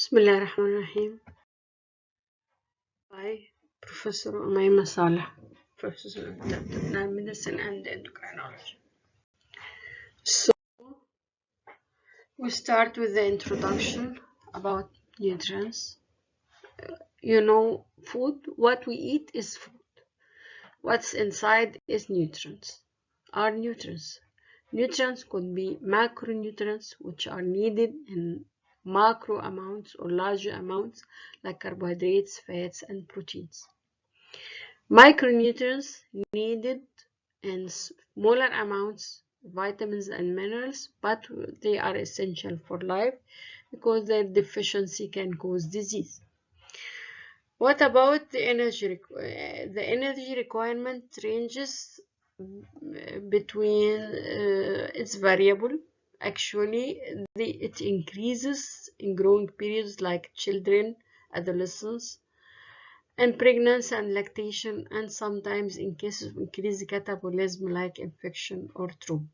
بسم الله الرحمن الرحيم. By Professor د.اميمه صالح, Professor of Medicine and Endocrinology. So we start with the introduction about nutrients. You know, food, what we eat is food. What's inside is nutrients. Are nutrients. Nutrients could be macronutrients, which are needed in macro amounts or larger amounts like carbohydrates, fats, and proteins. Micronutrients needed in smaller amounts, vitamins and minerals, but they are essential for life because their deficiency can cause disease. What about the energy? The energy requirement ranges between, it's variable. Actually, it increases in growing periods like children, adolescents, and pregnancy and lactation, and sometimes in cases of increased catabolism like infection or trauma.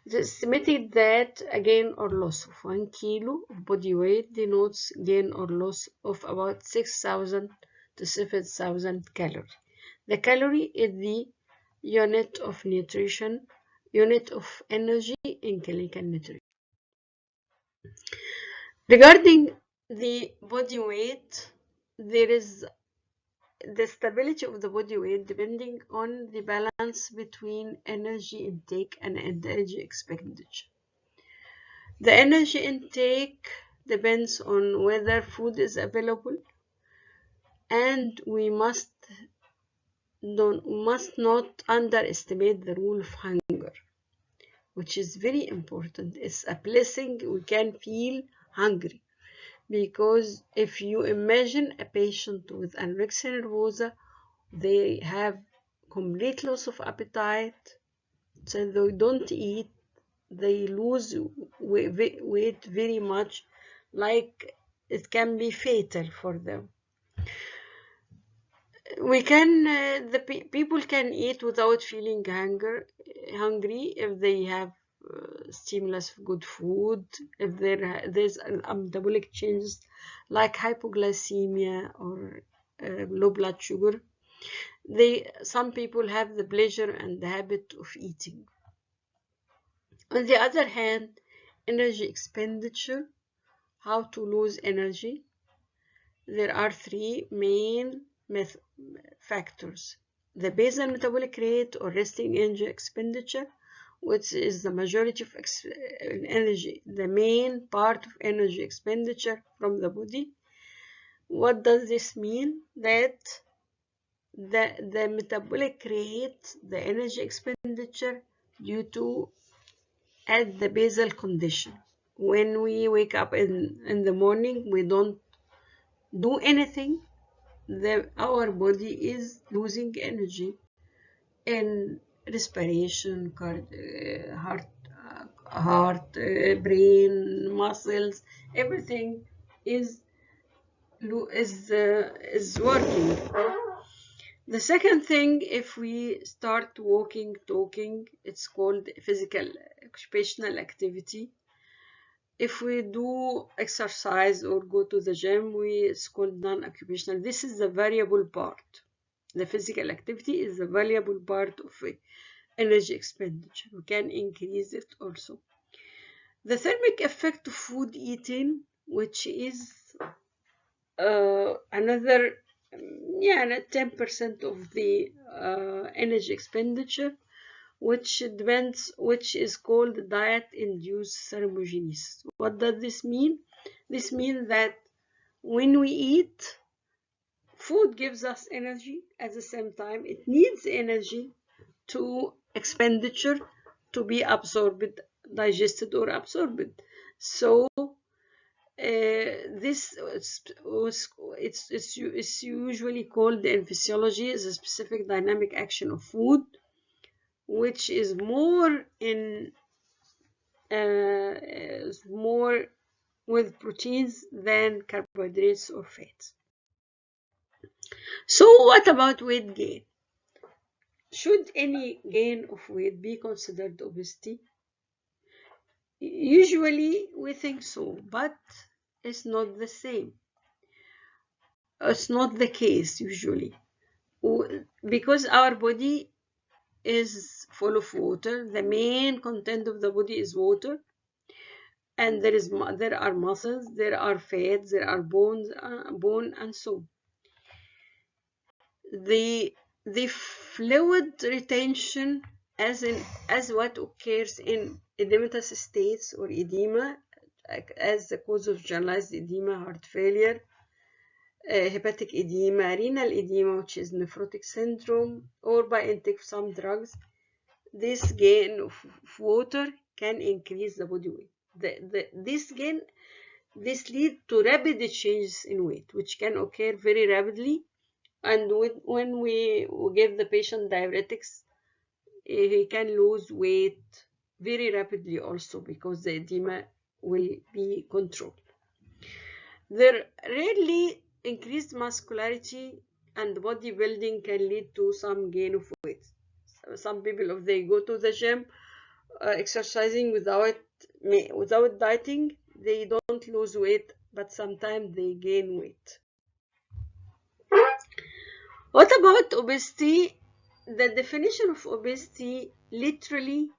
It is estimated that a gain or loss of 1 kilo of body weight denotes gain or loss of about 6,000 to 7,000 calories. The calorie is the unit of nutrition, unit of energy in clinical nutrition. Regarding the body weight, there is the stability of the body weight depending on the balance between energy intake and energy expenditure. The energy intake depends on whether food is available, and we must not underestimate the rule of hunger, which is very important. It's a blessing. We can feel hungry. Because if you imagine a patient with anorexia nervosa, they have complete loss of appetite, so they don't eat, they lose weight very much, like it can be fatal for them. People can eat without feeling hungry if they have stimulus of good food, if there's metabolic changes like hypoglycemia or low blood sugar. Some people have the pleasure and the habit of eating. On the other hand, energy expenditure, how to lose energy. There are three main factors: the basal metabolic rate or resting energy expenditure, which is the majority of energy, the main part of energy expenditure from the body. What does this mean? That the metabolic rate, the energy expenditure due to at the basal condition. When we wake up in the morning, we don't do anything, our body is losing energy in respiration, heart, brain, muscles, everything is working. The second thing, if we start walking, talking, it's called physical occupational activity. If we do exercise or go to the gym, it's called non-occupational. This is the variable part. The physical activity is the variable part of energy expenditure. We can increase it also. The thermic effect of food eating, which is another 10% of the energy expenditure, which is called diet-induced thermogenesis. What does this mean? This means that when we eat, food gives us energy. At the same time, it needs energy to expenditure to be absorbed, digested or absorbed. So this it's usually called in physiology as a specific dynamic action of food, which is more with proteins than carbohydrates or fats. So what about weight gain? Should any gain of weight be considered obesity? Usually we think so, but is not the same. It's not the case usually, because our body is full of water. The main content of the body is water, and there are muscles, there are fats, there are bone, and so the fluid retention, as what occurs in edematous states or edema, as the cause of generalized edema, heart failure, hepatic edema, renal edema, which is nephrotic syndrome, or by intake of some drugs. This gain of water can increase the body weight. This leads to rapid changes in weight, which can occur very rapidly. And when we give the patient diuretics, he can lose weight very rapidly also, because the edema will be controlled. There rarely increased muscularity and bodybuilding can lead to some gain of weight. Some people, if they go to the gym, exercising without dieting, they don't lose weight, but sometimes they gain weight. What about obesity? The definition of obesity literally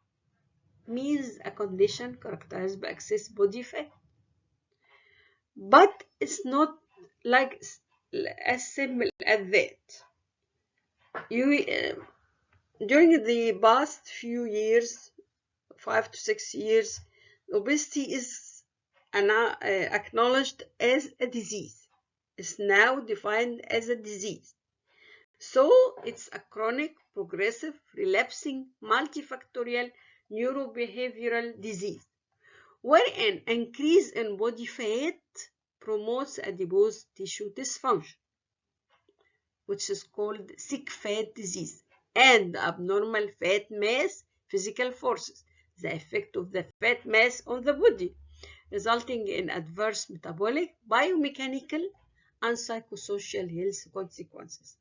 means a condition characterized by excess body fat, but it's not like as simple as that. During the past few years, 5 to 6 years, obesity is acknowledged as a disease. It's now defined as a disease. So it's a chronic, progressive, relapsing, multifactorial neurobehavioral disease, wherein increase in body fat promotes adipose tissue dysfunction, which is called sick fat disease, and abnormal fat mass physical forces, the effect of the fat mass on the body, resulting in adverse metabolic, biomechanical, and psychosocial health consequences.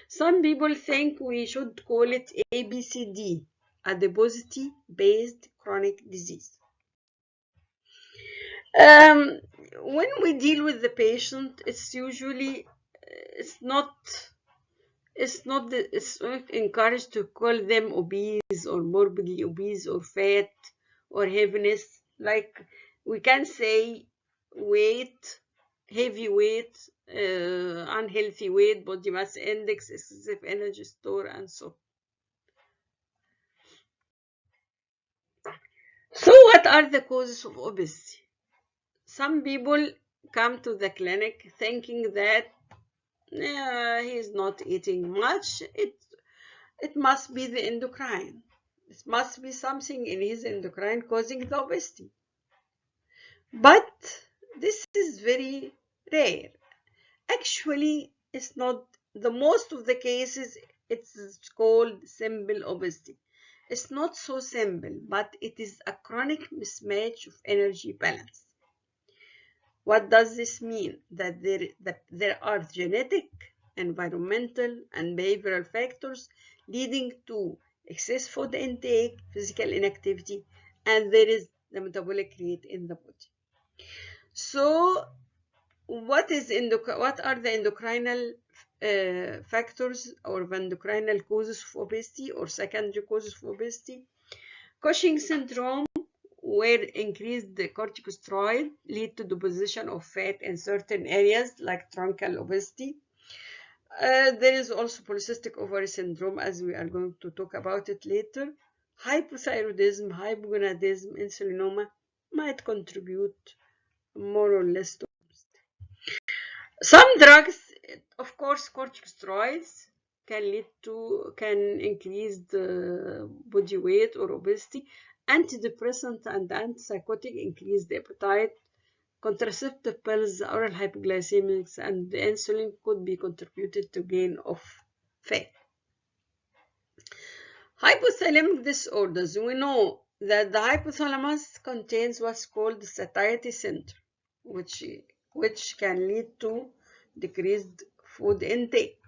Some people think we should call it ABCD, adiposity-based chronic disease. When we deal with the patient, it's usually it's not encouraged to call them obese or morbidly obese or fat or heaviness. Like we can say weight, heavy weight, unhealthy weight, body mass index, excessive energy store, and so. So what are the causes of obesity? Some people come to the clinic thinking that he's not eating much. It must be the endocrine. It must be something in his endocrine causing the obesity. But this is very rare. Actually, it's not. The most of the cases, it's called simple obesity. It's not so simple, but it is a chronic mismatch of energy balance. What does this mean? That there are genetic, environmental, and behavioral factors leading to excess food intake, physical inactivity, and there is the metabolic rate in the body. So what are the endocrinal factors or endocrinal causes of obesity or secondary causes of obesity? Cushing syndrome, where increased corticosteroid lead to deposition of fat in certain areas like truncal obesity. There is also polycystic ovary syndrome, as we are going to talk about it later. Hypothyroidism, hypogonadism, insulinoma might contribute more or less to some drugs. Of course, corticosteroids can increase the body weight or obesity. Antidepressant and antipsychotic increase the appetite. Contraceptive pills, oral hypoglycemics, and the insulin could be contributed to gain of fat. Hypothalamic disorders. We know that the hypothalamus contains what's called the satiety center, which can lead to decreased food intake.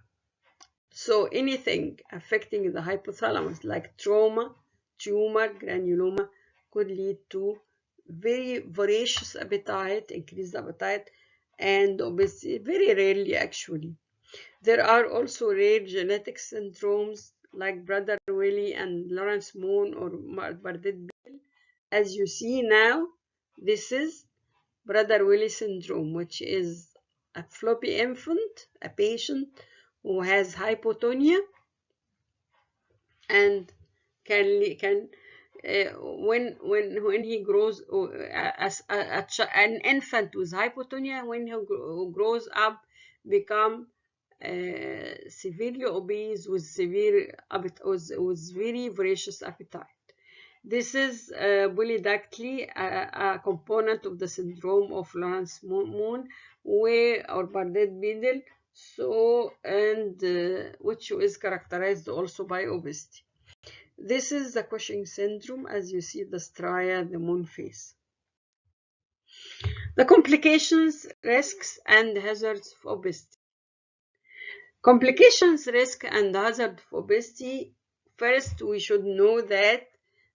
So anything affecting the hypothalamus like trauma, tumor, granuloma could lead to very voracious appetite, increased appetite, and obesity, very rarely actually. There are also rare genetic syndromes like Prader-Willi and Lawrence-Moon or Bardet-Biedl. As you see now, this is Prader-Willi syndrome, which is a floppy infant, a patient who has hypotonia and can when he grows as an infant with hypotonia, when he grows up, become severely obese with with very voracious appetite. This is polydactyly, a component of the syndrome of Lawrence-Moon or Bardet-Biedl, which is characterized also by obesity. This is the Cushing syndrome, as you see the stria, the moon face. The complications, risks, and hazards of obesity. Complications, risk, and hazard of obesity. First, we should know that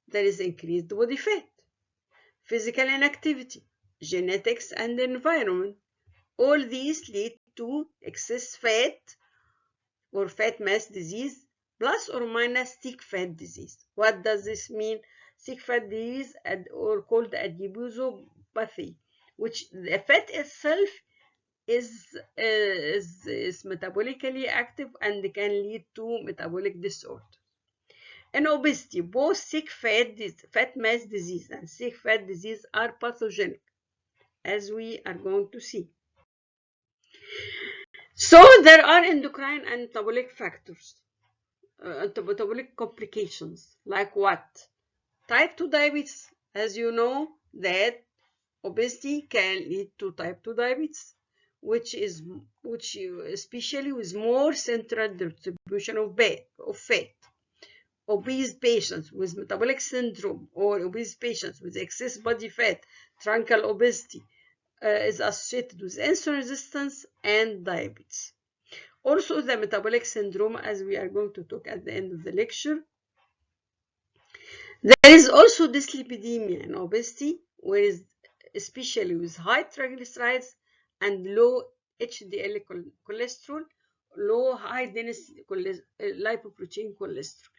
there is increased body fat, physical inactivity, genetics, and environment. All these lead to excess fat or fat mass disease, plus or minus thick fat disease. What does this mean? Thick fat disease, or called adiposopathy, which the fat itself is metabolically active and can lead to metabolic disorder. In obesity, both thick fat mass disease and thick fat disease are pathogenic, as we are going to see. So there are endocrine and metabolic factors, metabolic complications, like what? Type 2 diabetes. As you know, that obesity can lead to type 2 diabetes, which especially with more central distribution of fat. Obese patients with metabolic syndrome or obese patients with excess body fat, truncal obesity, is associated with insulin resistance and diabetes. Also, the metabolic syndrome, as we are going to talk at the end of the lecture. There is also dyslipidemia in obesity, especially with high triglycerides and low HDL cholesterol, low high density lipoprotein cholesterol.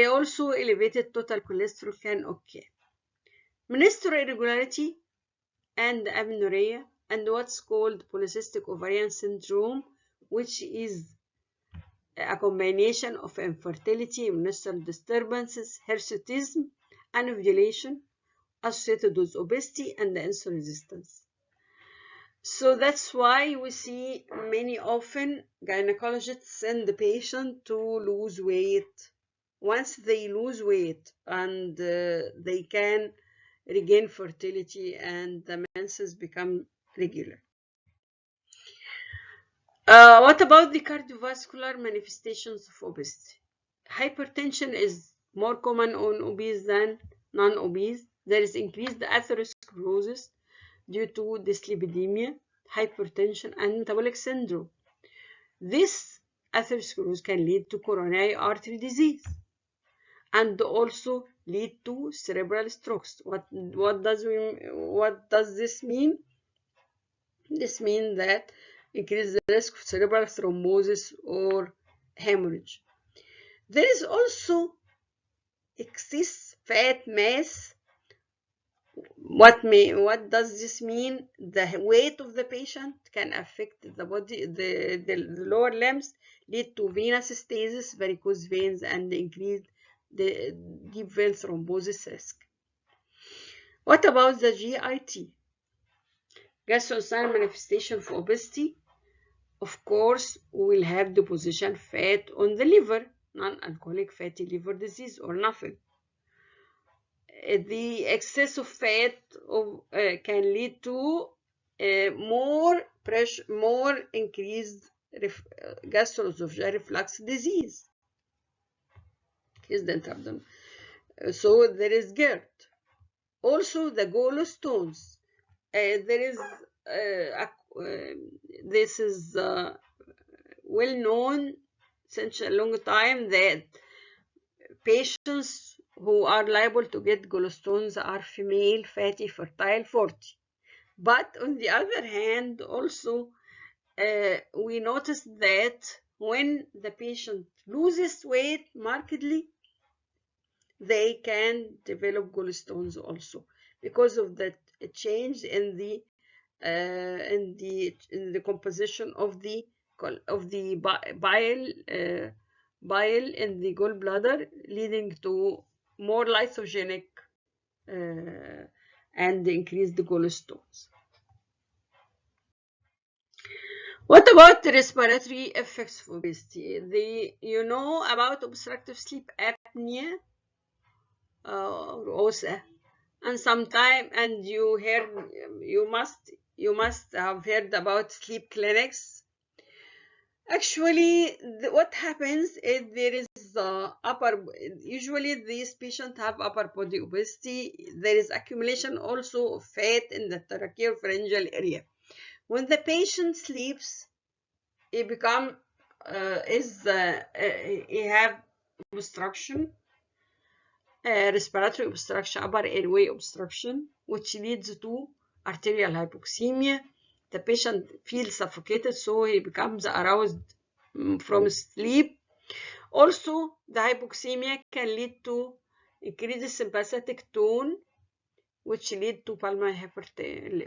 Also, elevated total cholesterol can occur. Menstrual irregularity and amenorrhea, and what's called polycystic ovarian syndrome, which is a combination of infertility, menstrual disturbances, hirsutism, and ovulation associated with obesity and insulin resistance. So that's why we see many often gynecologists send the patient to lose weight. Once they lose weight and they can regain fertility and the menses become regular. What about the cardiovascular manifestations of obesity? Hypertension is more common on obese than non-obese. There is increased atherosclerosis due to dyslipidemia, hypertension, and metabolic syndrome. This atherosclerosis can lead to coronary artery disease and also lead to cerebral strokes. What does this mean? This means that increase the risk of cerebral thrombosis or hemorrhage. There is also excess fat mass. What does this mean? The weight of the patient can affect the body, the lower limbs, lead to venous stasis, varicose veins, and increase the deep vein thrombosis risk. What about the GIT? Gastrointestinal manifestation of obesity. Of course, we will have deposition fat on the liver, non-alcoholic fatty liver disease or nothing. The excess of fat can lead to more pressure, more increased gastroesophageal reflux disease. So there is GERD. Also, the gallstones. This is well known since a long time that patients who are liable to get gallstones are female, fatty, fertile, 40. But on the other hand, also, we noticed that when the patient loses weight markedly, they can develop gallstones also because of that change in the composition of the bile in the gallbladder, leading to more lysogenic and increased gallstones. What about the respiratory effects of obesity? You know about obstructive sleep apnea or OSA, and you must have heard about sleep clinics. Actually, what happens is there is usually these patients have upper body obesity. There is accumulation also of fat in the tracheopharyngeal area. When the patient sleeps, he have obstruction, respiratory obstruction, upper airway obstruction, which leads to arterial hypoxemia. The patient feels suffocated, so he becomes aroused from sleep. Also, the hypoxemia can lead to increased sympathetic tone, which lead to pulmonary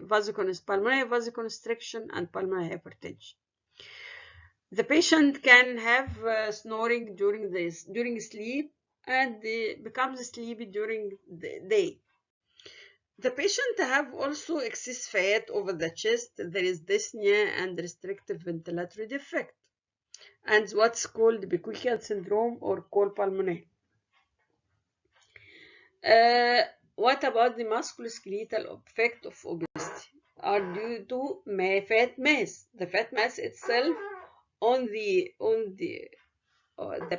vasoconstriction and pulmonary hypertension. The patient can have snoring during sleep and becomes sleepy during the day. The patient have also excess fat over the chest. There is dyspnea and restrictive ventilatory defect, and what's called Bequiquian syndrome or col pulmonale. What about the musculoskeletal effect of obesity? Are due to fat mass. The fat mass itself on the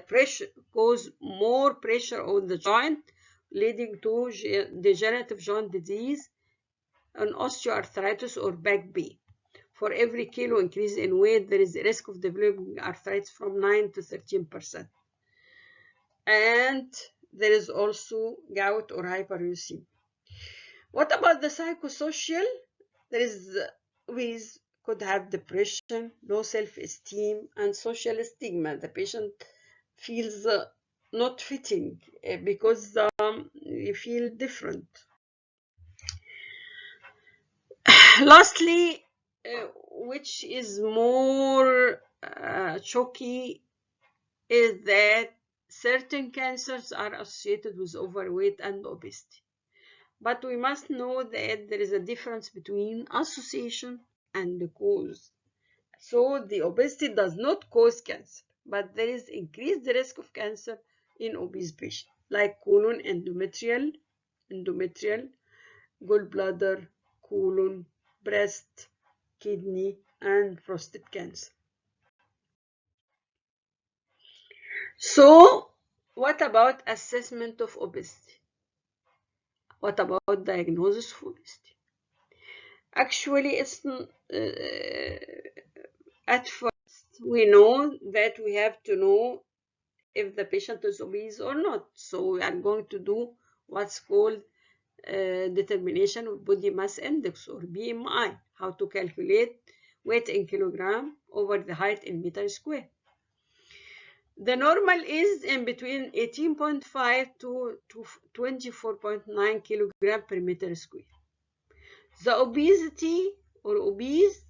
pressure cause more pressure on the joint, leading to degenerative joint disease and osteoarthritis or back pain. For every kilo increase in weight, there is a risk of developing arthritis from 9 to 13%. And there is also gout or hyperuricemia. What about the psychosocial? There is obese could have depression, low self-esteem, and social stigma. The patient feels not fitting because you feel different. Lastly, which is more choky, is that certain cancers are associated with overweight and obesity. But we must know that there is a difference between association and the cause. So the obesity does not cause cancer, but there is increased risk of cancer in obese patients, like colon, endometrial, gallbladder, colon, breast, kidney, and prostate cancer. So, what about assessment of obesity? What about diagnosis of obesity? Actually, it's at first we know that we have to know if the patient is obese or not. So we are going to do what's called determination of body mass index or BMI, how to calculate weight in kilogram over the height in meter square. The normal is in between 18.5 to 24.9 kilogram per meter square. The obesity or obese,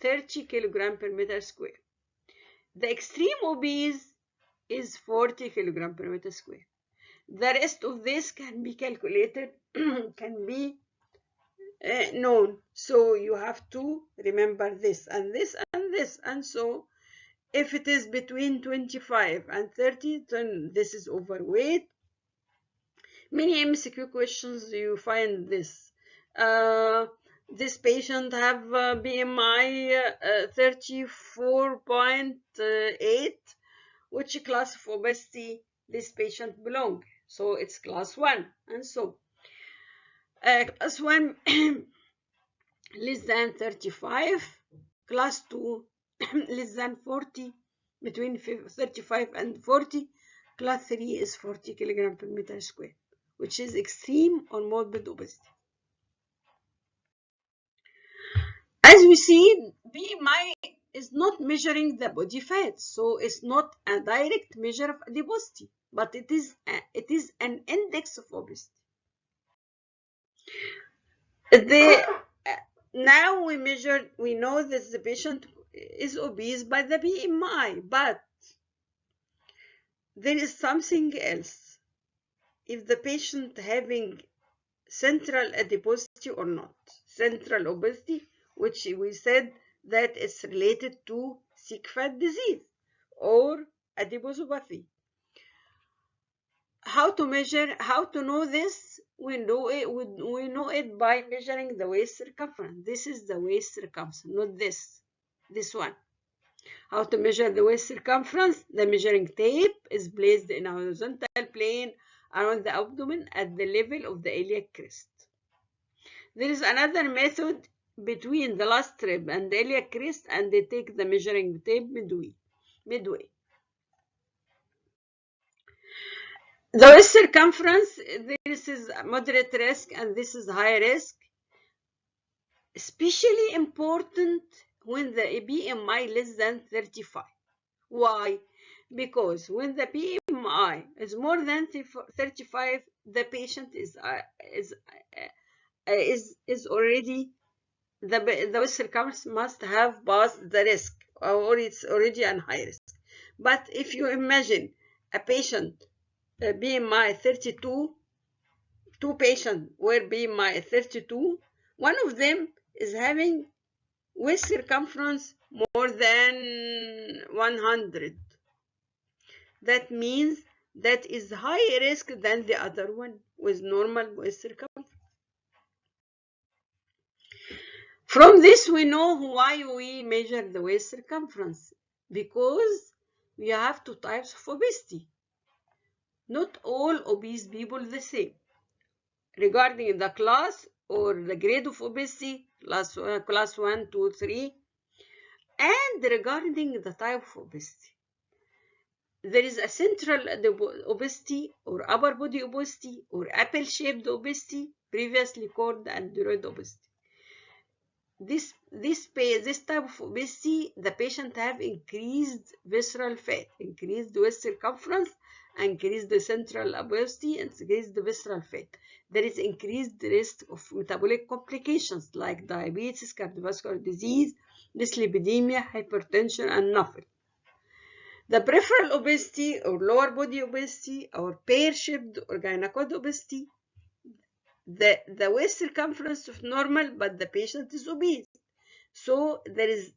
30 kilogram per meter square. The extreme obese is 40 kilogram per meter square. The rest of this can be calculated, can be known. So you have to remember this and this and this. And so if it is between 25 and 30, then this is overweight. Many MCQ questions you find this. This patient have BMI 34.8. Which class of obesity this patient belong? So it's class 1. And so class 1 less than 35, class 2 less than 40, between 35 and 40, Class 3 is 40 kg per meter square, which is extreme or morbid obesity. As we see, BMI is not measuring the body fat, so it's not a direct measure of adiposity, but it is an index of obesity. Now we know that the patient is obese by the BMI, but there is something else. If the patient having central adiposity or not, central obesity, which we said that is related to sick fat disease or adiposopathy. How to know this? We know it by measuring the waist circumference. This is the waist circumference, not this one. How to measure the waist circumference? The measuring tape is placed in a horizontal plane around the abdomen at the level of the iliac crest. There is another method between the last rib and the iliac crest, and they take the measuring tape midway. The waist circumference, this is moderate risk and this is high risk. Especially important when the BMI less than 35. Why? Because when the BMI is more than 35, the patient is already, the waist circumference must have passed the risk, or it's already an high risk. But if you imagine a patient BMI 32, two patients were BMI 32, one of them is having waist circumference more than 100. That means that is higher risk than the other one with normal waist circumference. From this, we know why we measure the waist circumference, because we have two types of obesity. Not all obese people the same. Regarding the class or the grade of obesity, class 1, 2, 3, and regarding the type of obesity. There is a central obesity or upper body obesity or apple-shaped obesity, previously called android obesity. This type of obesity, the patient have increased visceral fat, increased waist circumference, increased the central obesity, and increased the visceral fat. There is increased risk of metabolic complications like diabetes, cardiovascular disease, dyslipidemia, hypertension, and NAFLD. The peripheral obesity or lower body obesity or pear-shaped or gynecoid obesity, the waist circumference is normal, but the patient is obese. So there is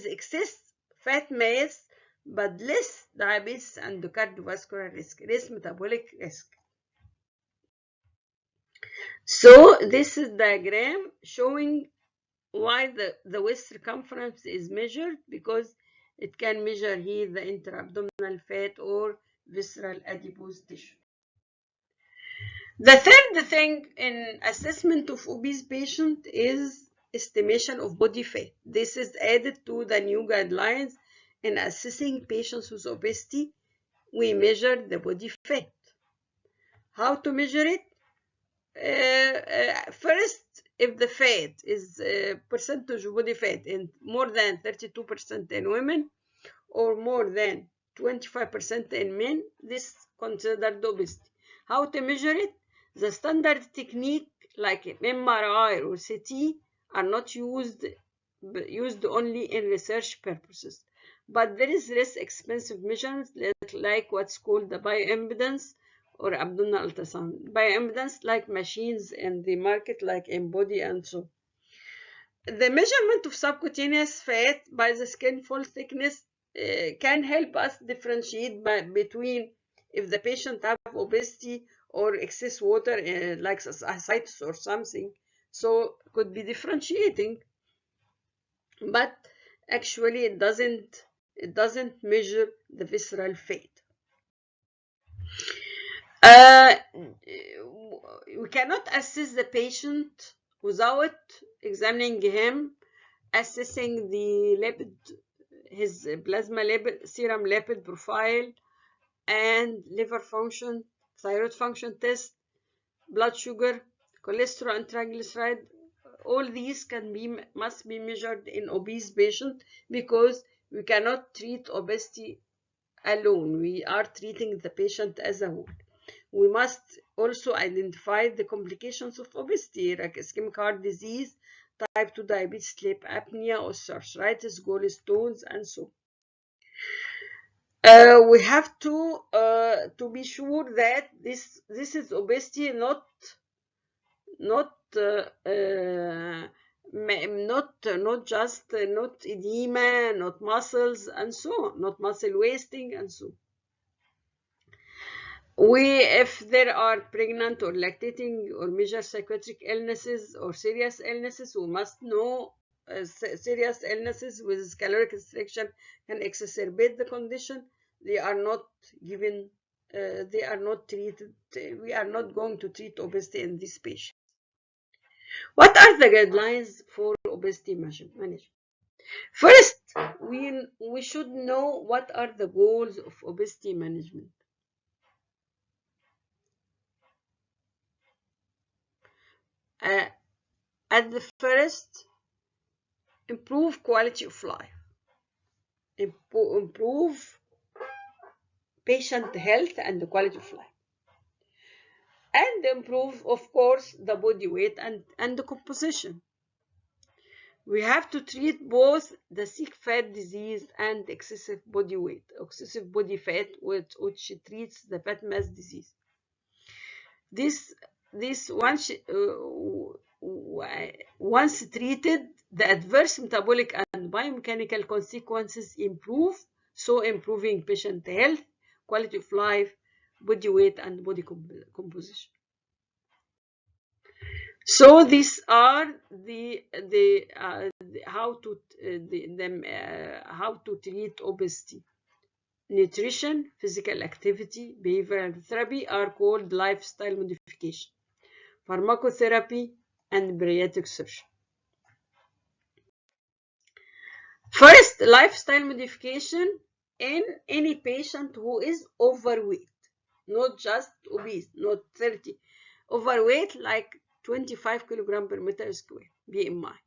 excess fat mass, but less diabetes and cardiovascular risk, less metabolic risk. So this is diagram showing why the waist circumference is measured, because it can measure here the intra-abdominal fat or visceral adipose tissue. The third thing in assessment of obese patient is estimation of body fat. This is added to the new guidelines in assessing patients with obesity. We measure the body fat. How to measure it? First, if the fat is percentage of body fat in more than 32% in women or more than 25% in men, this is considered obesity. How to measure it? The standard technique like MRI or CT are not used only in research purposes, but there is less expensive measurements like what's called the bioimpedance or abdominal ultrasound. Bioimpedance like machines in the market like Embody and so. The measurement of subcutaneous fat by the skin fold thickness can help us differentiate between if the patient have obesity or excess water like ascites or something. So could be differentiating, but actually it doesn't measure the visceral fat. We cannot assess the patient without examining him, assessing the lipid, his plasma lipid, serum lipid profile, and liver function, thyroid function test, blood sugar, cholesterol and triglyceride. All these must be measured in obese patient, because we cannot treat obesity alone. We are treating the patient as a whole. We must also identify the complications of obesity, like ischemic heart disease, type 2 diabetes, sleep apnea, osteoarthritis, gallstones, and so on. We have to be sure that this is obesity, not not edema, not muscles, and so on, not muscle wasting, and so on. If there are pregnant or lactating or major psychiatric illnesses or serious illnesses, we must know serious illnesses with caloric restriction can exacerbate the condition. They are not given, they are not treated. We are not going to treat obesity in this patient. What are the guidelines for obesity management? First, we should know what are the goals of obesity management. At the first, improve quality of life, improve patient health and the quality of life, and improve, of course, the body weight and the composition. We have to treat both the sick fat disease and excessive body weight, excessive body fat, which treats the fat mass disease. This once treated, the adverse metabolic and biomechanical consequences improve, so improving patient health, quality of life, body weight, and body composition. So these are how to treat obesity. Nutrition, physical activity, behavioral therapy are called lifestyle modification, pharmacotherapy, and bariatric surgery. First, lifestyle modification in any patient who is overweight, not just obese, not 30. Overweight, like 25 kilogram per meter square, BMI.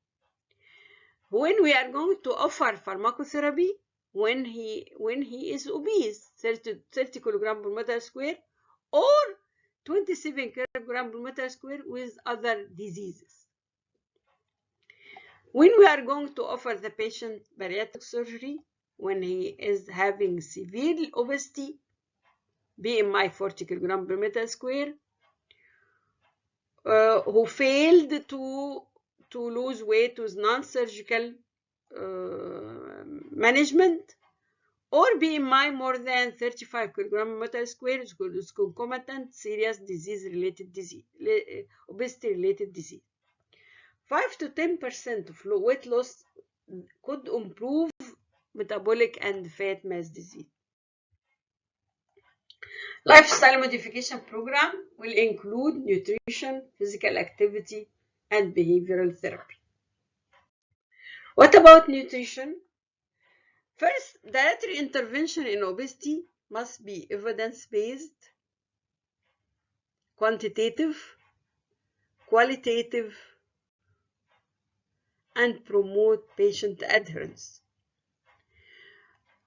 When we are going to offer pharmacotherapy, when he is obese, 30 kilogram per meter square, or 27 kilogram per meter square with other diseases. When we are going to offer the patient bariatric surgery, when he is having severe obesity, BMI 40 kilogram per meter square, who failed to lose weight with non-surgical management, or BMI more than 35 kilogram per meter square is concomitant serious disease-related disease, obesity-related disease. 5 to 10% of weight loss could improve metabolic and fat mass disease. Lifestyle modification program will include nutrition, physical activity, and behavioral therapy. What about nutrition? First, dietary intervention in obesity must be evidence-based, quantitative, qualitative, and promote patient adherence.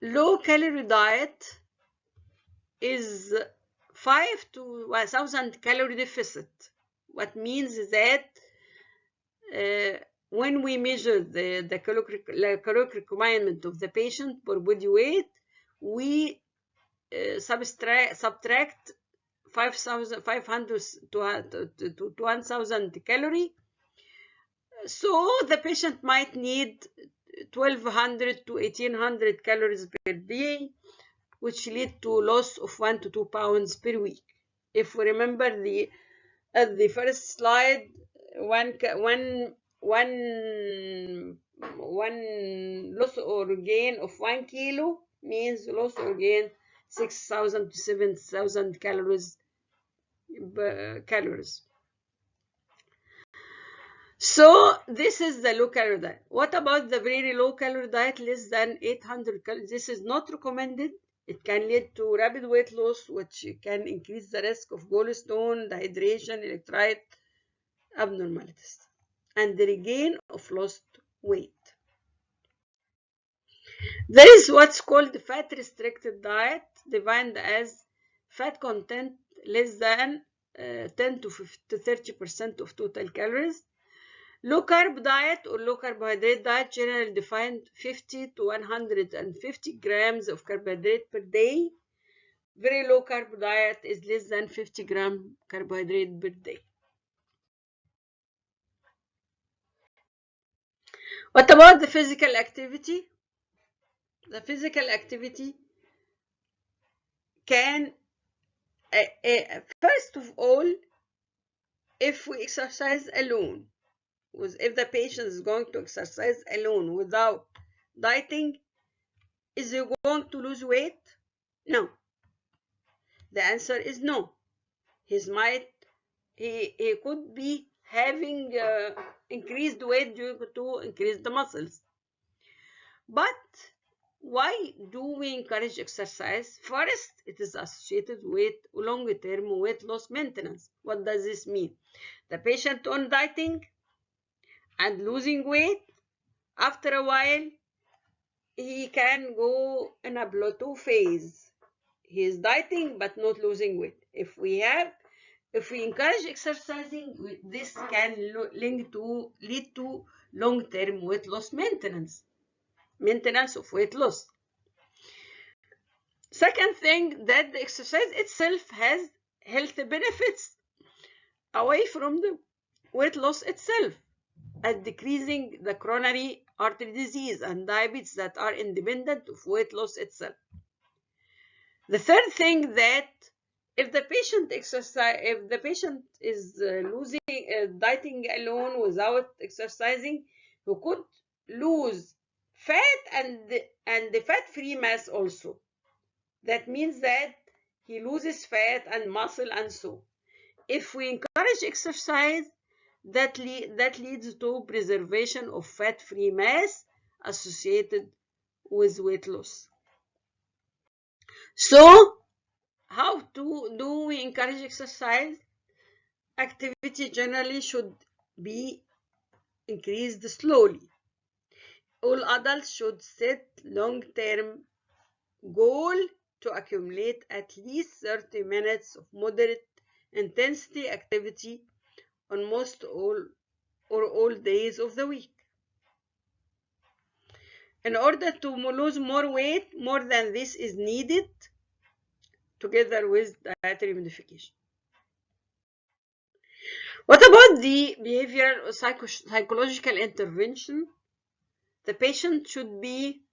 Low-calorie diet is 5 to 1,000 calorie deficit. What means that when we measure the caloric requirement of the patient per body weight, we subtract 500 to 1,000 calorie. So the patient might need 1,200 to 1,800 calories per day, which lead to loss of 1 to 2 pounds per week. If we remember at the first slide, one loss or gain of 1 kilo means loss or gain 6,000 to 7,000 calories. So this is the low calorie diet. What about the very low calorie diet, less than 800 calories? This is not recommended It can lead to rapid weight loss, which can increase the risk of gallstone, dehydration, electrolyte abnormalities, and the regain of lost weight. There is what's called the fat restricted diet, defined as fat content less than 10 to 30% of total calories. Low carb diet or low carbohydrate diet generally defined 50 to 150 grams of carbohydrate per day. Very low carb diet is less than 50 gram carbohydrate per day. What about the physical activity? The physical activity can, first of all, if we exercise alone, if the patient is going to exercise alone without dieting, is he going to lose weight? No. The answer is no. He could be having increased weight due to increased muscles. But why do we encourage exercise? First, it is associated with long-term weight loss maintenance. What does this mean? The patient on dieting and losing weight, after a while, he can go in a plateau phase. He is dieting but not losing weight. If we encourage exercising, this can lead to long-term weight loss maintenance of weight loss. Second thing, that the exercise itself has health benefits away from the weight loss itself, at decreasing the coronary artery disease and diabetes that are independent of weight loss itself. The third thing, that if the patient is dieting alone without exercising, he could lose fat and the fat-free mass also. That means that he loses fat and muscle and so. If we encourage exercise, that leads to preservation of fat-free mass associated with weight loss. So, how do we encourage exercise? Activity generally should be increased slowly. All adults should set long-term goal to accumulate at least 30 minutes of moderate intensity activity on most all days of the week. In order to lose more weight, more than this is needed, together with dietary modification. What about the behavioral psychological intervention? The patient should be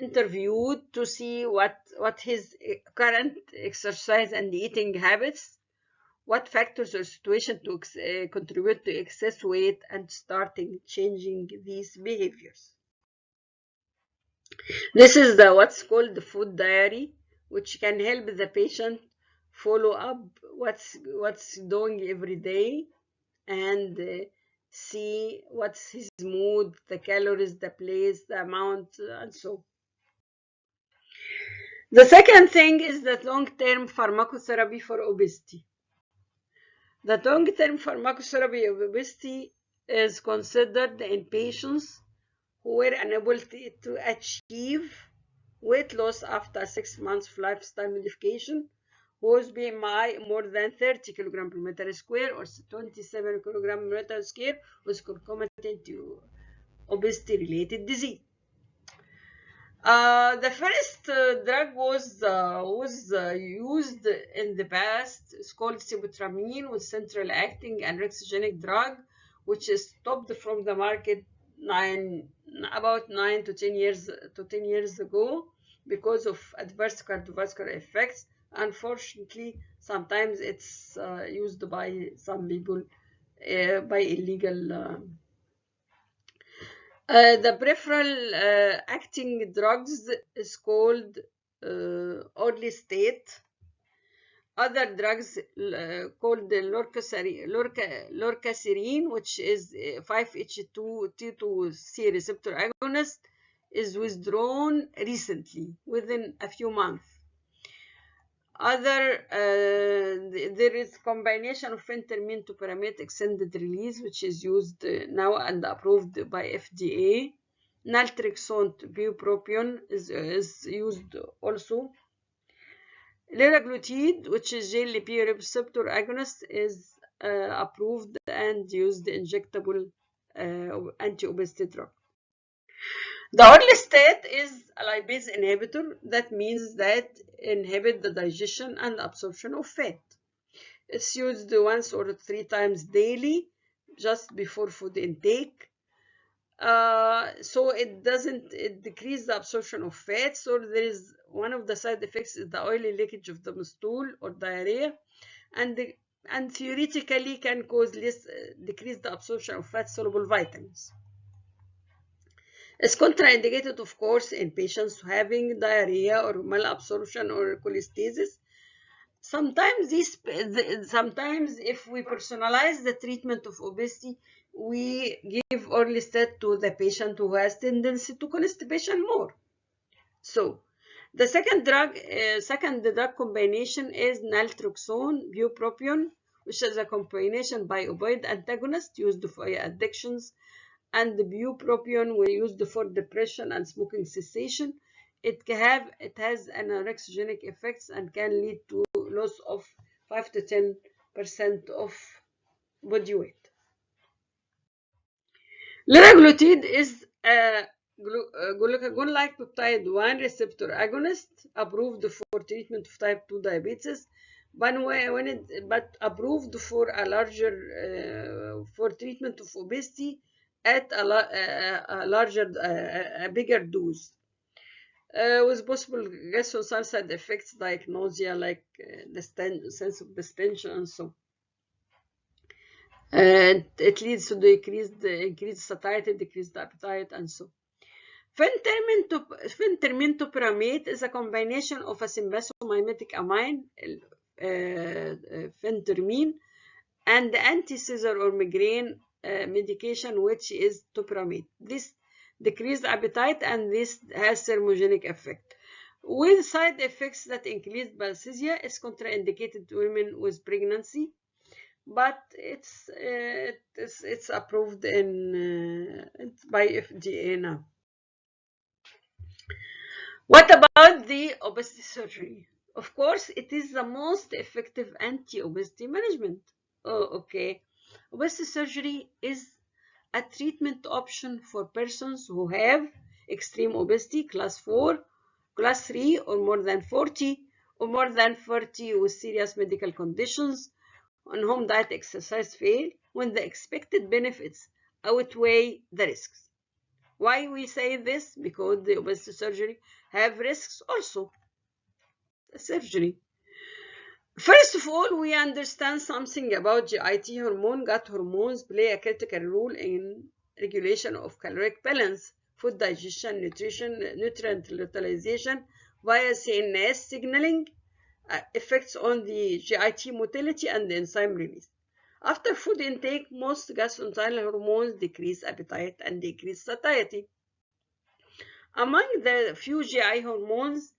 interviewed to see what his current exercise and eating habits, what factors or situation to contribute to excess weight, and starting changing these behaviors. This is what's called the food diary, which can help the patient follow up what's doing every day, and see what's his mood, the calories, the place, the amount, and so. The second thing is that long-term pharmacotherapy for obesity. The long-term pharmacotherapy of obesity is considered in patients who were unable to achieve weight loss after 6 months of lifestyle modification, whose BMI more than 30 kg per meter square or 27 kg per meter square was concomitant to obesity-related disease. The first drug was used in the past. It's called sibutramine, with central acting and rexogenic drug, which is stopped from the market about 9 to 10 years ago because of adverse cardiovascular effects. Unfortunately, sometimes it's used by some people by illegal. The peripheral acting drugs is called orlistate. Other drugs called the lorcaserin, which is 5-HT2C receptor agonist, is withdrawn recently, within a few months. There is combination of phentermine topiramate extended release, which is used now and approved by FDA. Naltrexone bupropion is used also. Liraglutide, which is GLP receptor agonist, is approved and used injectable anti-obesity drug. The orlistat is a lipase inhibitor. That means that inhibit the digestion and absorption of fat. It's used once or 3 times daily, just before food intake. So it decrease the absorption of fat. So there is one of the side effects is the oily leakage of the stool or diarrhea, and theoretically can cause decrease the absorption of fat soluble vitamins. It's contraindicated, of course, in patients having diarrhea or malabsorption or cholestasis. Sometimes if we personalize the treatment of obesity, we give orlistat to the patient who has tendency to constipation more. So the second drug combination is naltrexone bupropion, which is a combination by opioid antagonist used for addictions, and the bupropion were used for depression and smoking cessation. It has anorexigenic effects and can lead to loss of 5 to 10% of body weight. Liraglutide is a glucagon-like peptide 1 receptor agonist approved for treatment of type 2 diabetes, but approved for for treatment of obesity at a bigger dose, with possible gastrointestinal side effects like nausea, like sense of distension, and so. It leads to increased satiety, decreased appetite, and so. Phentermine topiramate is a combination of a sympathomimetic amine, phentermine, and the anti-seizure or migraine medication, which is topiramate. This decreases appetite and this has thermogenic effect, with side effects that increase paresthesia. Is contraindicated to women with pregnancy, but it's approved by FDA now. What about the obesity surgery? Of course, it is the most effective anti-obesity management. Oh, okay. Obesity surgery is a treatment option for persons who have extreme obesity, class 4, class 3, or more than 40, or more than 40 with serious medical conditions, on whom diet exercise fail, when the expected benefits outweigh the risks. Why we say this? Because the obesity surgery have risks also. The surgery. First of all, we understand something about GIT hormone. Gut hormones play a critical role in regulation of caloric balance, food digestion, nutrition, nutrient utilization via CNS signaling, effects on the GIT motility and enzyme release. After food intake, most gastrointestinal hormones decrease appetite and decrease satiety. Among the few GI hormones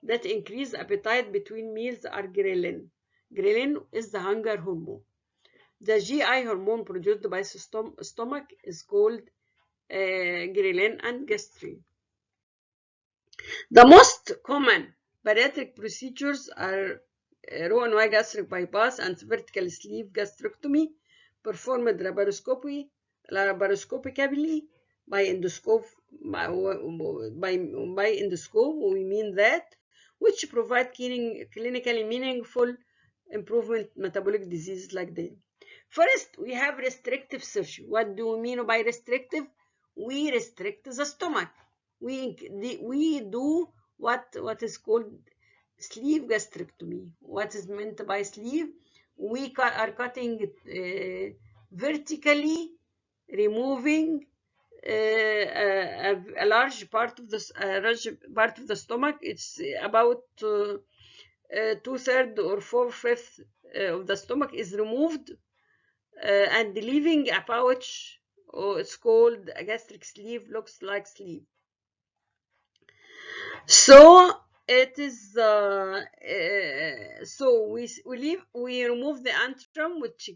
that increase appetite between meals are ghrelin. Ghrelin is the hunger hormone. The GI hormone produced by the stomach is called ghrelin and gastrin. The most common bariatric procedures are Roux-en-Y gastric bypass and vertical sleeve gastrectomy, performed laparoscopically by endoscope. By endoscope, we mean that which provide clinically meaningful improvement metabolic diseases like that. First, we have restrictive surgery. What do we mean by restrictive? We restrict the stomach. We do what is called sleeve gastrectomy. What is meant by sleeve? We are cutting vertically, removing a large part of the stomach. It's about 2/3 or 4/5 of the stomach is removed, and leaving a pouch. It's called a gastric sleeve, looks like sleeve. So it is so we remove the antrum, which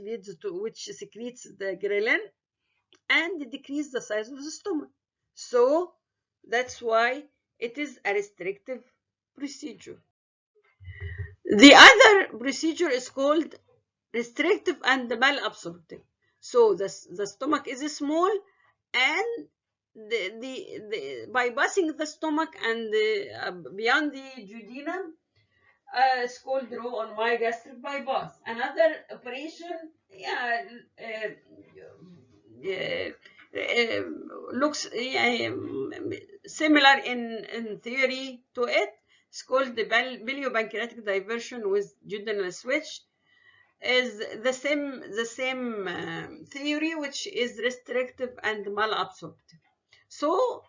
leads to, which secretes the ghrelin and decrease the size of the stomach. So that's why it is a restrictive procedure. The other procedure is called restrictive and malabsorptive. So the stomach is small, and bypassing the stomach and beyond the duodenum is called row on my gastric bypass. Another operation, yeah, uh, uh, looks similar in theory to it. It's called the biliopancreatic diversion with duodenal switch. Is the same theory, which is restrictive and malabsorptive. So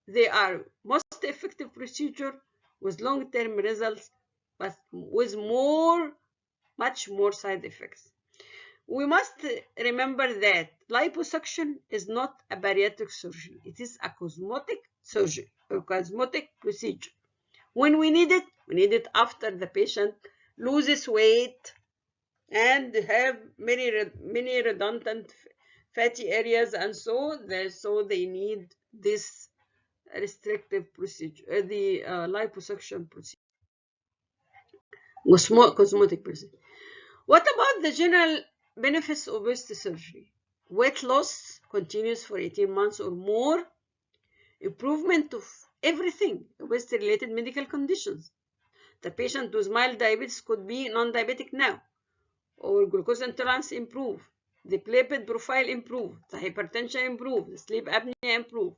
they are most effective procedure with long-term results, but with much more side effects. We must remember that liposuction is not a bariatric surgery. It is a cosmetic surgery or cosmetic procedure. When we need it after the patient loses weight and have many redundant fatty areas, and so they need this restrictive procedure, the liposuction procedure, cosmetic procedure. What about the general benefits of obesity surgery? Weight loss continues for 18 months or more, improvement of everything, obesity related medical conditions. The patient with mild diabetes could be non-diabetic now, or glucose intolerance improve, the lipid profile improve, the hypertension improve, the sleep apnea improve.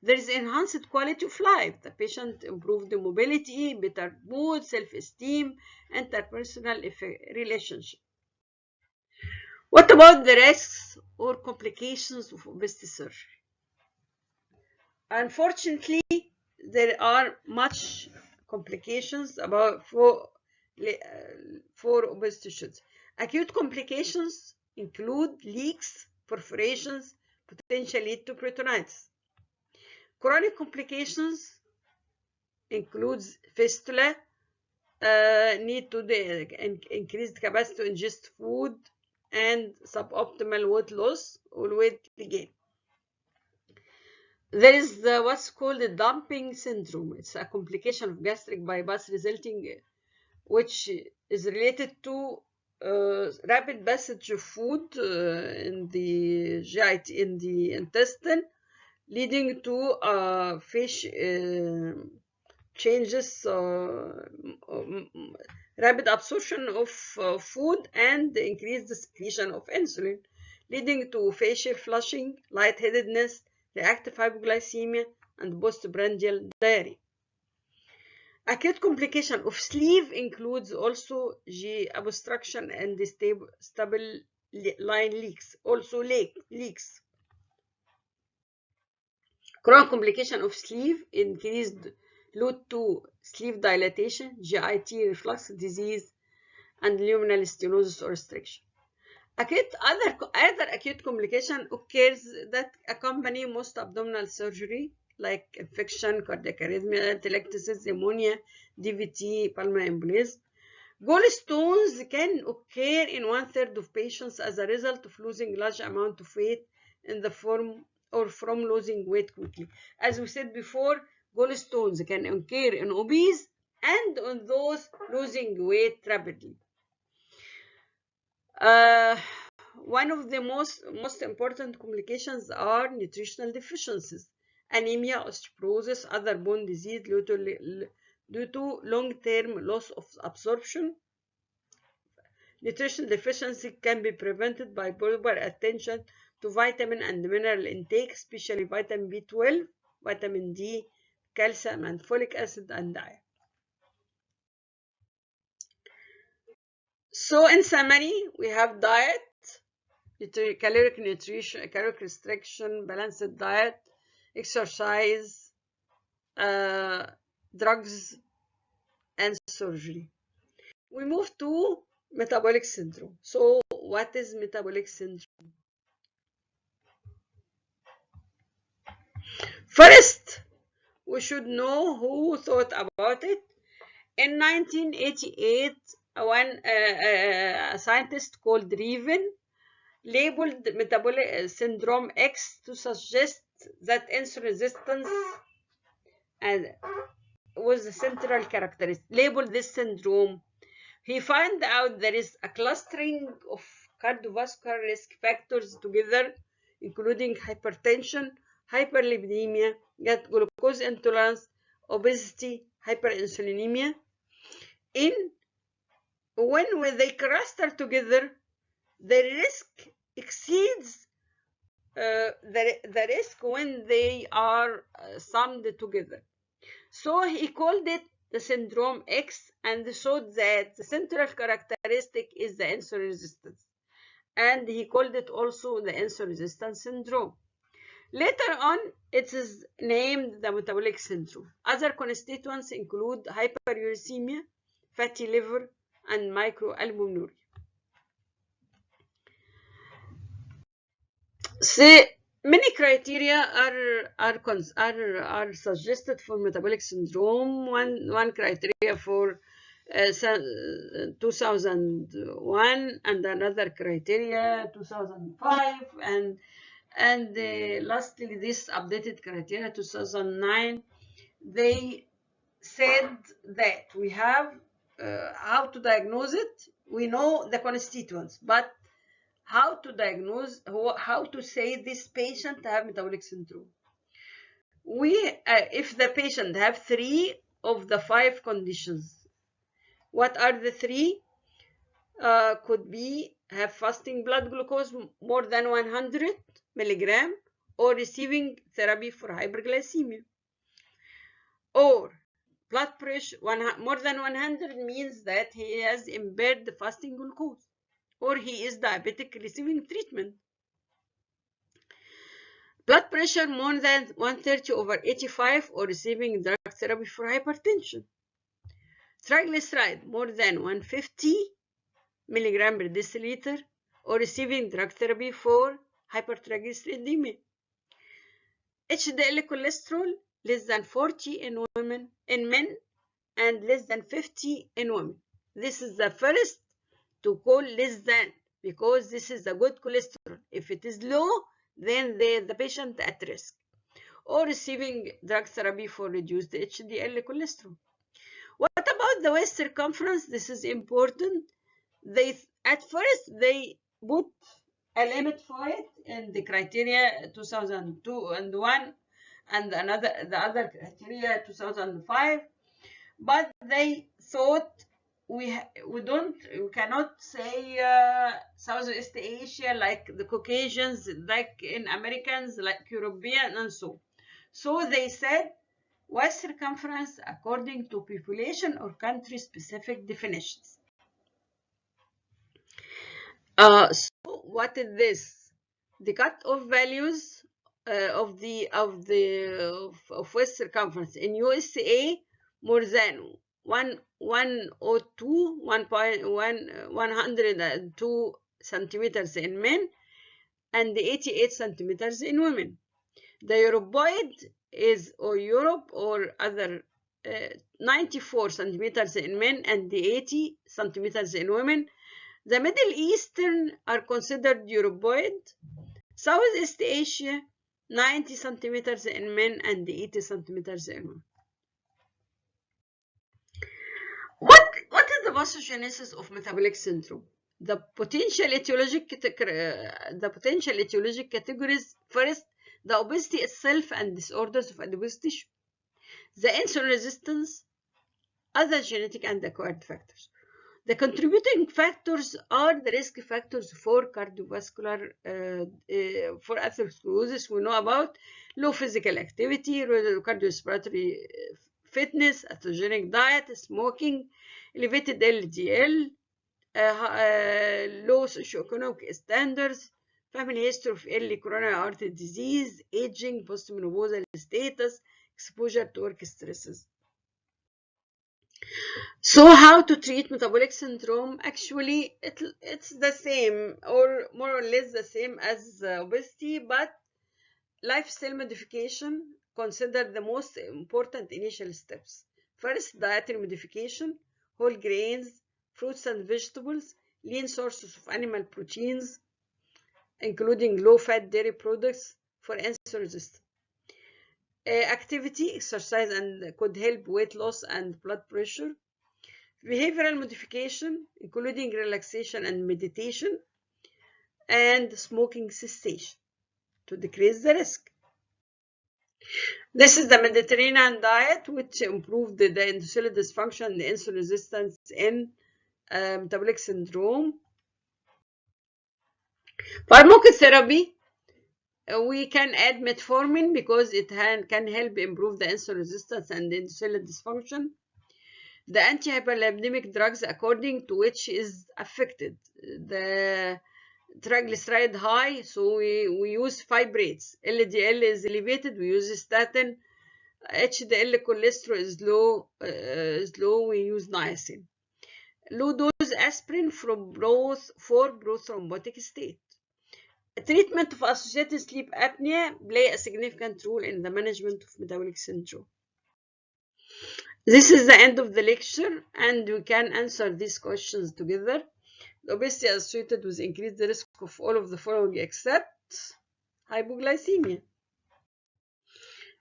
There is enhanced quality of life. The patient improved the mobility, better mood, self-esteem, interpersonal relationship. What about the risks or complications of obesity surgery? Unfortunately, there are much complications for obesity surgery. Acute complications include leaks, perforations, potentially lead to peritonitis. Chronic complications includes fistula, need to increased capacity to ingest food, and suboptimal weight loss or weight gain. There is what's called the dumping syndrome. It's a complication of gastric bypass which is related to rapid passage of food in the GIT, in the intestine, leading to changes, rapid absorption of food, and increased secretion of insulin, leading to facial flushing, lightheadedness, reactive hypoglycemia, and postprandial diarrhea. Acute complication of sleeve includes also G obstruction and stable line leaks, also leaks. Chronic complication of sleeve increased lead to sleeve dilatation, GIT reflux disease, and luminal stenosis or restriction. Other acute complication occurs that accompany most abdominal surgery, like infection, cardiac arrhythmia, atelectasis, pneumonia, DVT, pulmonary embolism. Gallstones can occur in 1/3 of patients as a result of losing large amount of weight in the form or from losing weight quickly. As we said before, gallstones can occur in obese and on those losing weight rapidly. One of the most important complications are nutritional deficiencies, anemia, osteoporosis, other bone disease due to long-term loss of absorption. Nutritional deficiency can be prevented by proper attention to vitamin and mineral intake, especially vitamin B12, vitamin D, calcium, and folic acid, and iron. So in summary, we have diet, caloric nutrition, caloric restriction, balanced diet, exercise, drugs, and surgery. We move to metabolic syndrome. So what is metabolic syndrome? First, we should know who thought about it. In 1988, a scientist called Reven labeled metabolic syndrome X to suggest that insulin resistance was the central characteristic. Labeled this syndrome. He found out there is a clustering of cardiovascular risk factors together, including hypertension, hyperlipidemia, glucose intolerance, obesity, hyperinsulinemia. When they cluster together, the risk exceeds the risk when they are summed together. So he called it the syndrome X and showed that the central characteristic is the insulin resistance. And he called it also the insulin resistance syndrome. Later on, it is named the metabolic syndrome. Other constituents include hyperuricemia, fatty liver, and microalbuminuria. Many criteria are suggested for metabolic syndrome. One criteria for 2001 and another criteria 2005 and lastly this updated criteria 2009. They said that we have how to diagnose it. We know the constituents, but how to diagnose, how to say this patient have metabolic syndrome. If the patient have 3 of the 5 conditions, what are the 3? Could be have fasting blood glucose more than 100 milligram or receiving therapy for hyperglycemia, or blood pressure more than 100 means that he has impaired the fasting glucose, or he is diabetic receiving treatment. Blood pressure more than 130/85 or receiving drug therapy for hypertension. Triglyceride more than 150 milligram per deciliter or receiving drug therapy for hypertriglyceridemia. HDL cholesterol less than 40 in men and less than 50 in women. This is the first to call less than, because this is a good cholesterol. If it is low, then the patient at risk, or receiving drug therapy for reduced HDL cholesterol. What about the waist circumference? This is important. At first they put a limit for it in the criteria 2002 and 1 and the other criteria 2005, but they thought we cannot say Southeast Asia like the Caucasians, like in Americans, like European, and so they said waist circumference according to population or country specific definitions. So what is this? The cutoff values of waist circumference in USA more than 102 centimeters in men and 88 centimeters in women. The Europoid is or Europe or other 94 centimeters in men and 80 centimeters in women. The Middle Eastern are considered Europoid. Southeast Asia 90 centimeters in men and 80 centimeters in women. What is the pathogenesis of metabolic syndrome? The potential etiologic categories: first, the obesity itself and disorders of adipose tissue, the insulin resistance, other genetic and acquired factors. The contributing factors are the risk factors for cardiovascular, for atherosclerosis. We know about low physical activity, cardiorespiratory fitness, atherogenic diet, smoking, elevated LDL, low socioeconomic standards, family history of early coronary artery disease, aging, postmenopausal status, exposure to work stresses. So how to treat metabolic syndrome? Actually, it's the same or more or less the same as obesity, but lifestyle modification consider the most important initial steps. First, dietary modification, whole grains, fruits and vegetables, lean sources of animal proteins, including low-fat dairy products for insulin resistance. Activity, exercise, and could help weight loss and blood pressure. Behavioral modification, including relaxation and meditation, and smoking cessation to decrease the risk. This is the Mediterranean diet, which improved the endothelial dysfunction and the insulin resistance in metabolic syndrome. Pharmacotherapy, we can add metformin because it can help improve the insulin resistance and the endothelial dysfunction. The antihyperlipidemic drugs, according to which is affected. The triglyceride high, so we use fibrates. LDL is elevated, we use statin. HDL cholesterol is low, we use niacin. Low dose aspirin for thrombotic state. Treatment of associated sleep apnea play a significant role in the management of metabolic syndrome. This is the end of the lecture, and we can answer these questions together. Obesity associated with increased risk of all of the following except hypoglycemia.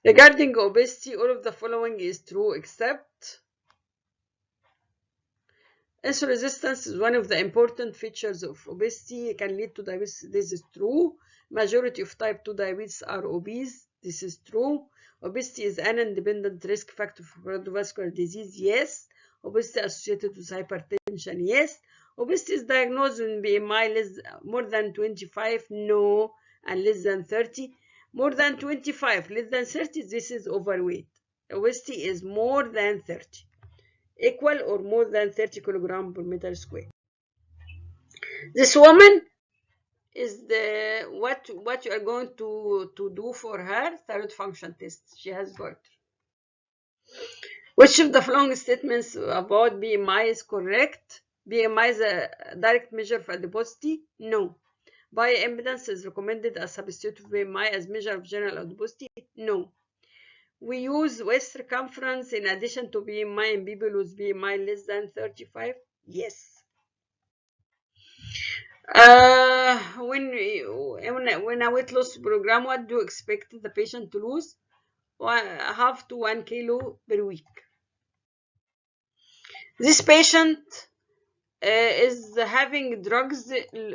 Regarding obesity, all of the following is true except insulin resistance is one of the important features of obesity. It can lead to diabetes. This is true. Majority of type 2 diabetes are obese. This is true. Obesity is an independent risk factor for cardiovascular disease. Yes. Obesity associated with hypertension. Yes. Obesity is diagnosed when BMI more than 25. No. And less than 30. More than 25, less than 30, this is overweight. Obesity is more than 30. Equal or more than 30 kilograms per meter square. This woman is what you are going to do for her thyroid function test. She has got. Which of the following statements about BMI is correct? BMI is a direct measure of adiposity? No. Bioimpedance is recommended as substitute of BMI as measure of general adiposity? No. We use waist circumference in addition to BMI in people with BMI less than 35? Yes. When a weight loss program, what do you expect the patient to lose? Half to 1 kilo per week. This patient is having drugs,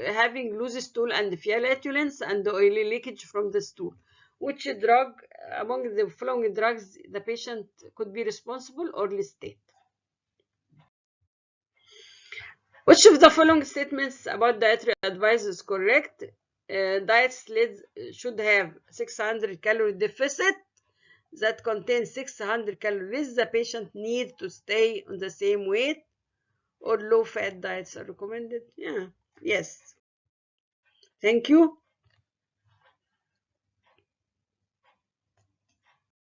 having loose stool and flatulence and oily leakage from the stool. Which drug among the following drugs the patient could be responsible or listed? Which of the following statements about dietary advice is correct? Diets should have 600 calorie deficit that contains 600 calories. The patient needs to stay on the same weight, or low fat diets are recommended. Yeah, yes. Thank you.